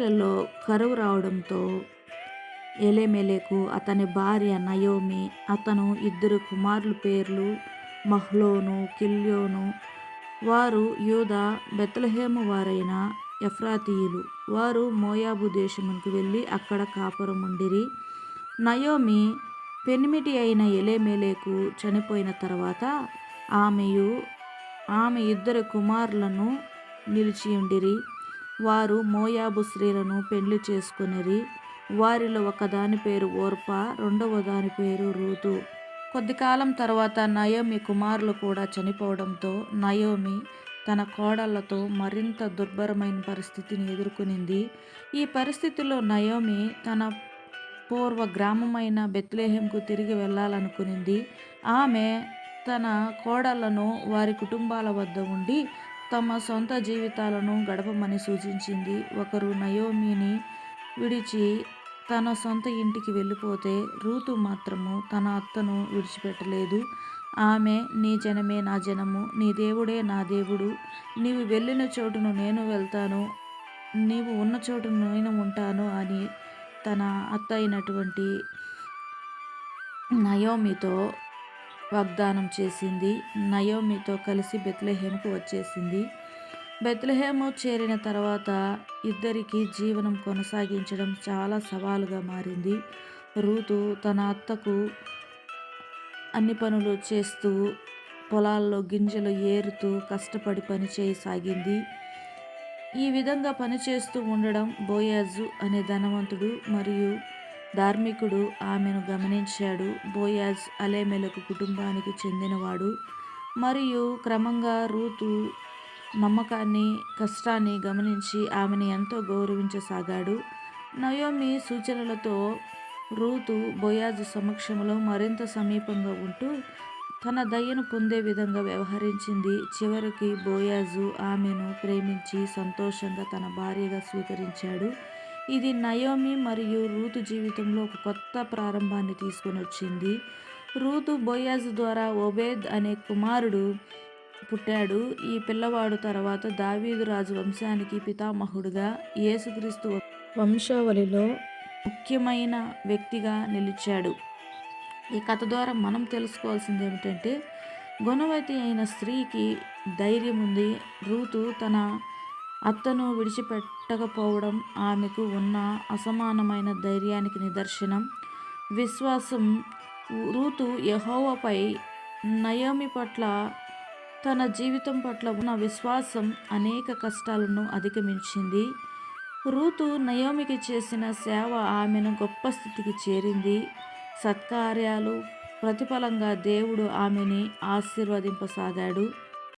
ఇస్రాయేలులో కరువు రావడంతో ఎలీమెలెకు అతని భార్య నయోమి అతను ఇద్దరు కుమారుల పేర్లు మహ్లోను కిల్యోను. వారు యూదా బెత్లెహేము వారైన ఎఫ్రాతీయులు. వారు మోయాబు దేశమునకు వెళ్ళి అక్కడ కాపురముండిరి. నయోమి పెనిమిటి అయిన ఎలీమెలెకు చనిపోయిన తర్వాత ఆమె ఇద్దరు కుమారులను నిలిచియుండిరి. వారు మోయాబు స్త్రీలను పెండ్లి చేసుకొనిరి. వారిలో ఒకదాని పేరు ఓర్పా, రెండవ దాని పేరు రూతు. కొద్దికాలం తర్వాత నయోమి కుమారులు కూడా చనిపోవడంతో నయోమి తన కోడళ్లతో మరింత దుర్భరమైన పరిస్థితిని ఎదుర్కొనింది. ఈ పరిస్థితిలో నయోమి తన పూర్వ గ్రామమైన బెత్లెహేముకు తిరిగి వెళ్ళాలనుకునింది. ఆమె తన కోడళ్లను వారి కుటుంబాల వద్ద ఉండి తమ సొంత జీవితాలను గడపమని సూచించింది. ఒకరు నయోమిని విడిచి తన సొంత ఇంటికి వెళ్ళిపోతే రూతు మాత్రము తన అత్తను విడిచిపెట్టలేదు. ఆమె, నీ జనమే నా జనము, నీ దేవుడే నా దేవుడు, నీవు వెళ్ళిన చోటును నేను వెళ్తాను, నీవు ఉన్న చోటును నేను ఉంటాను అని తన అత్త అయినటువంటి నయోమితో వాగ్దానం చేసింది. నయోమితో కలిసి బెత్లెహేముకు వచ్చేసింది. బెత్లెహేము చేరిన తర్వాత ఇద్దరికి జీవనం కొనసాగించడం చాలా సవాలుగా మారింది. రూతు తన అత్తకు అన్ని పనులు చేస్తూ పొలాల్లో గింజలు ఏరుతూ కష్టపడి పని చేయసాగింది. ఈ విధంగా పనిచేస్తూ ఉండడం బోయాజు అనే ధనవంతుడు మరియు ధార్మికుడు ఆమెను గమనించాడు. బోయాజ్ ఎలీమెలెకు కుటుంబానికి చెందినవాడు మరియు క్రమంగా రూతు నమ్మకాన్ని, కష్టాన్ని గమనించి ఆమెను ఎంతో గౌరవించసాగాడు. నయోమి సూచనలతో రూతు బోయాజు సమక్షంలో మరింత సమీపంగా ఉంటూ తన దయను పొందే విధంగా వ్యవహరించింది. చివరికి బోయాజు ఆమెను ప్రేమించి సంతోషంగా తన భార్యగా స్వీకరించాడు. ఇది నయోమి మరియు రూతు జీవితంలో ఒక కొత్త ప్రారంభాన్ని తీసుకొని వచ్చింది. రూతు బోయాజు ద్వారా ఓబేద్ అనే కుమారుడు పుట్టాడు. ఈ పిల్లవాడు తర్వాత దావీదు రాజు వంశానికి పితామహుడుగా, యేసుక్రీస్తు వంశావళిలో ముఖ్యమైన వ్యక్తిగా నిలిచాడు. ఈ కథ ద్వారా మనం తెలుసుకోవాల్సింది ఏమిటంటే, గుణవతి అయిన స్త్రీకి ధైర్యం ఉంది. రూతు తన అత్తను విడిచిపెట్టకపోవడం ఆమెకు ఉన్న అసమానమైన ధైర్యానికి నిదర్శనం. విశ్వాసం. రూతు యెహోవాపై, నయోమి పట్ల, తన జీవితం పట్ల ఉన్న విశ్వాసం అనేక కష్టాలను అధిగమించింది. రూతు నయోమికి చేసిన సేవ ఆమెను గొప్ప స్థితికి చేరింది. సత్కార్యాలు ప్రతిఫలంగా దేవుడు ఆమెని ఆశీర్వదింపసాగాడు.